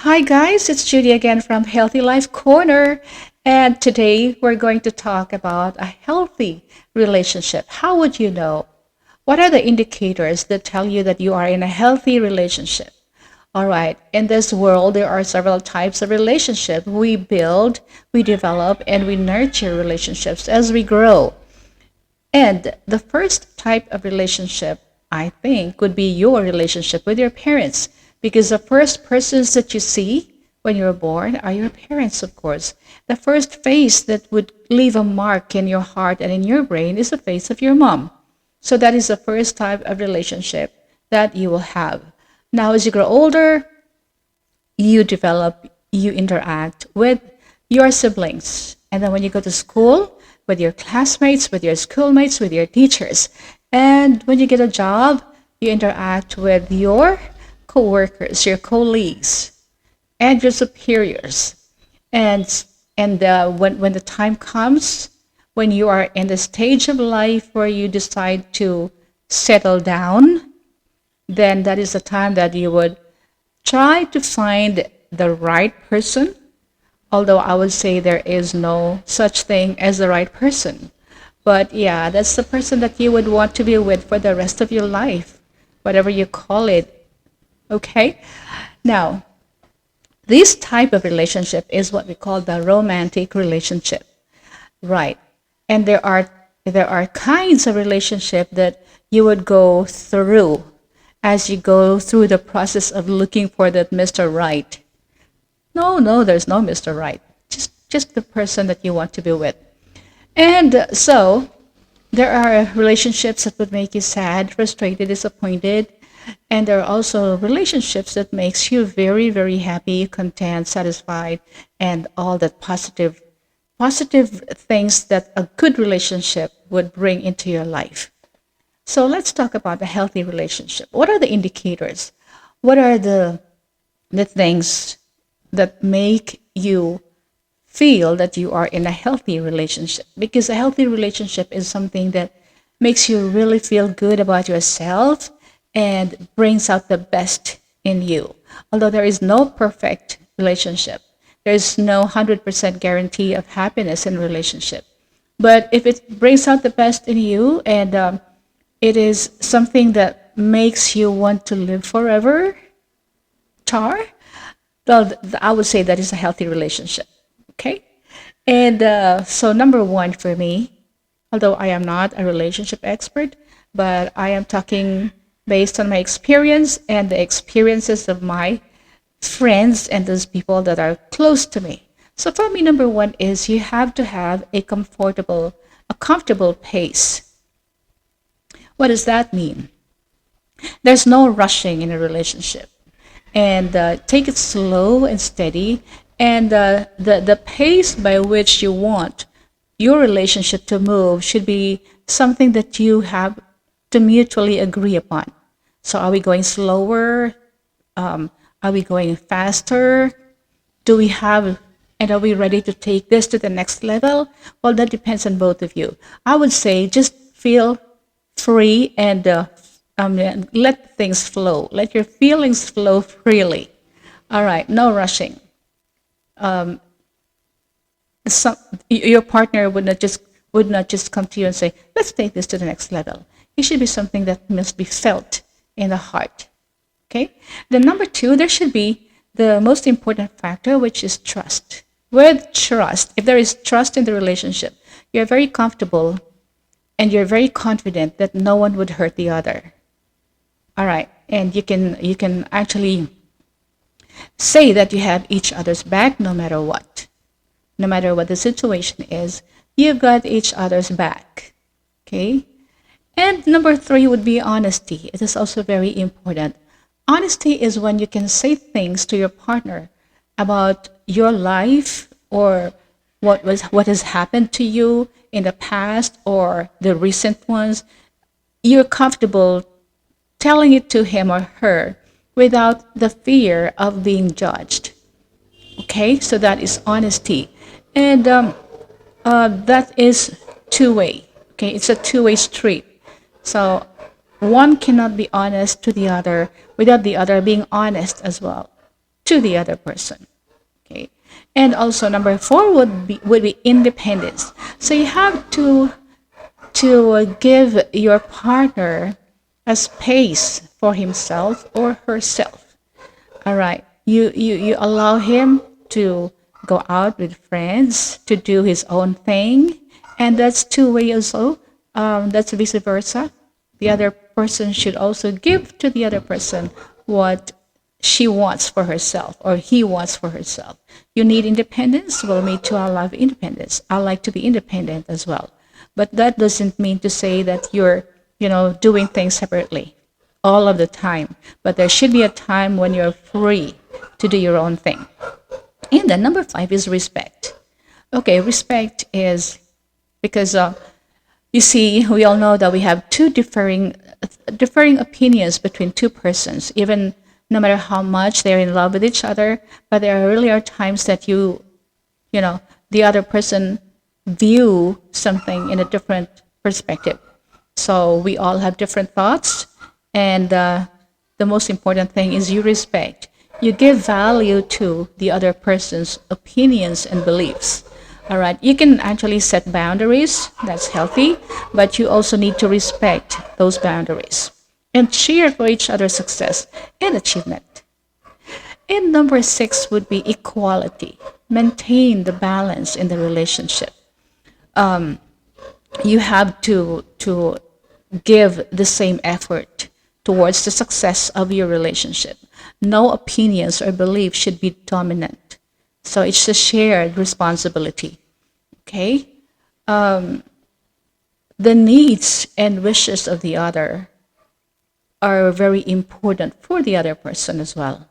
Hi guys, it's Judy again from Healthy Life Corner. And today we're going to talk about a healthy relationship. How would you know? What are the indicators that tell you that you are in a healthy relationship? All right, in this world, there are several types of relationship. We build, we develop, and we nurture relationships as we grow. And the first type of relationship, I think, would be your relationship with your parents. Because the first persons that you see when you're born are your parents, of course. The first face that would leave a mark in your heart and in your brain is the face of your mom. So that is the first type of relationship that you will have. Now, as you grow older, you develop, you interact with your siblings. And then when you go to school, with your classmates, with your schoolmates, with your teachers. And when you get a job, you interact with your coworkers, your colleagues, and your superiors. And when the time comes, when you are in the stage of life where you decide to settle down, then that is the time that you would try to find the right person, although I would say there is no such thing as the right person. But yeah, that's the person that you would want to be with for the rest of your life, whatever you call it. Okay? Now, this type of relationship is what we call the romantic relationship. Right. And there are kinds of relationship that you would go through as you go through the process of looking for that Mr. Right. No, no, there's no Mr. Right. Just the person that you want to be with. And so there are relationships that would make you sad, frustrated, disappointed, and there are also relationships that makes you very, very happy, content, satisfied, and all that positive things that a good relationship would bring into your life. So let's talk about a healthy relationship. What are the indicators? What are the things that make you feel that you are in a healthy relationship? Because a healthy relationship is something that makes you really feel good about yourself and brings out the best in you. Although there is no perfect relationship, there is no 100% guarantee of happiness in a relationship. But if it brings out the best in you and it is something that makes you want to live forever, Char, well, I would say that is a healthy relationship. Okay? And so, number one for me, although I am not a relationship expert, but I am talking based on my experience and the experiences of my friends and those people that are close to me. So, for me, number one is you have to have a comfortable pace. What does that mean? There's no rushing in a relationship. And take it slow and steady. And the pace by which you want your relationship to move should be something that you have to mutually agree upon. So, are we going slower? Are we going faster? Do we have, and are we ready to take this to the next level? Well, that depends on both of you. I would say just feel free and let things flow. Let your feelings flow freely. All right, no rushing. Some, your partner would not just come to you and say, "Let's take this to the next level." It should be something that must be felt in the heart. Okay. Then number two, there should be the most important factor, which is trust. With trust, if there is trust in the relationship, you're very comfortable and you're very confident that no one would hurt the other. All right, and you can actually say that you have each other's back no matter what. No matter what the situation is, you've got each other's back. Okay? And number three would be honesty. It is also very important. Honesty is when you can say things to your partner about your life or what has happened to you in the past or the recent ones. You're comfortable telling it to him or her without the fear of being judged. Okay, so that is honesty, and that is two-way. Okay, it's a two-way street. So one cannot be honest to the other without the other being honest as well. to the other person. Okay. And also number 4 would be independence. So you have to give your partner a space for himself or herself. All right. You allow him to go out with friends, to do his own thing, and that's two-way also. That's vice versa. The other person should also give to the other person what she wants for herself or he wants for herself. You need independence. Well, me too. I love independence. I like to be independent as well. But that doesn't mean to say that you're, doing things separately all of the time. But there should be a time when you're free to do your own thing. And then number 5 is respect. Okay, respect is because you see, we all know that we have two differing opinions between two persons, even no matter how much they're in love with each other. But there really are times that the other person view something in a different perspective. So we all have different thoughts, and the most important thing is you respect. You give value to the other person's opinions and beliefs. All right, you can actually set boundaries, that's healthy, but you also need to respect those boundaries and cheer for each other's success and achievement. And number 6 would be equality. Maintain the balance in the relationship. You have to give the same effort towards the success of your relationship. No opinions or beliefs should be dominant. So it's a shared responsibility. Okay? The needs and wishes of the other are very important for the other person as well.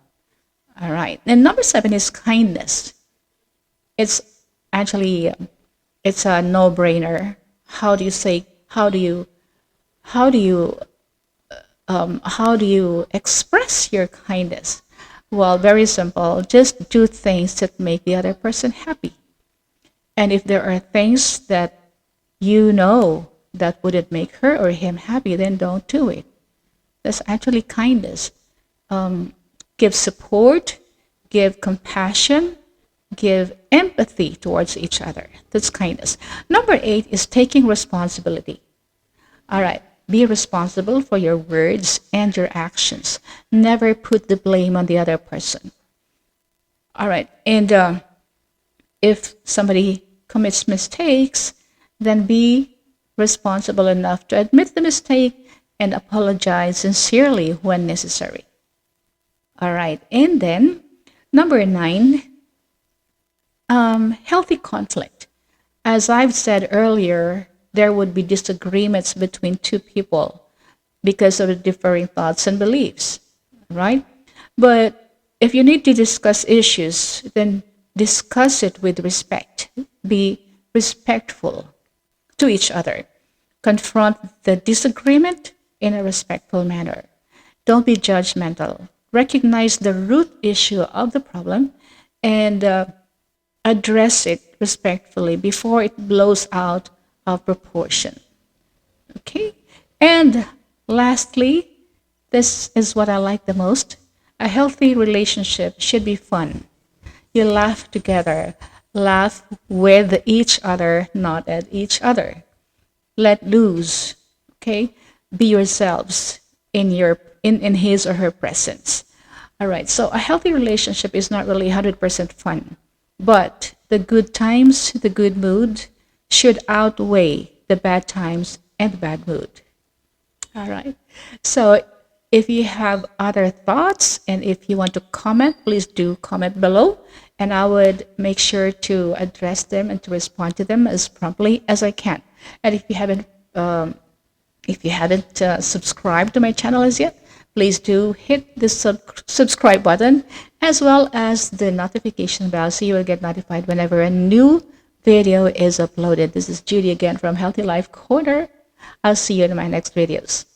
All right. And number 7 is kindness. It's actually it's a no-brainer. How do you express your kindness? Well, very simple. Just do things that make the other person happy. And if there are things that that wouldn't make her or him happy, then don't do it. That's actually kindness. Give support, give compassion, give empathy towards each other. That's kindness. Number 8 is taking responsibility. All right. Be responsible for your words and your actions. Never put the blame on the other person. All right. And if somebody commits mistakes, then be responsible enough to admit the mistake and apologize sincerely when necessary. All right. And then number 9, healthy conflict. As I've said earlier, there would be disagreements between two people because of the differing thoughts and beliefs, right? But if you need to discuss issues, then discuss it with respect. Be respectful to each other. Confront the disagreement in a respectful manner. Don't be judgmental. Recognize the root issue of the problem and address it respectfully before it blows out of proportion. Okay? And lastly, this is what I like the most. A healthy relationship should be fun. You laugh together. Laugh with each other, not at each other. Let loose. Okay? Be yourselves in his or her presence. All right. So a healthy relationship is not really 100% fun, but the good times, the good mood should outweigh the bad times and the bad mood. All right. So if you have other thoughts and if you want to comment, please do comment below, and I would make sure to address them and to respond to them as promptly as I can. And if you haven't subscribed to my channel as yet, please do hit the subscribe button as well as the notification bell so you will get notified whenever a new video is uploaded. This is Judy again from Healthy Life Corner. I'll see you in my next videos.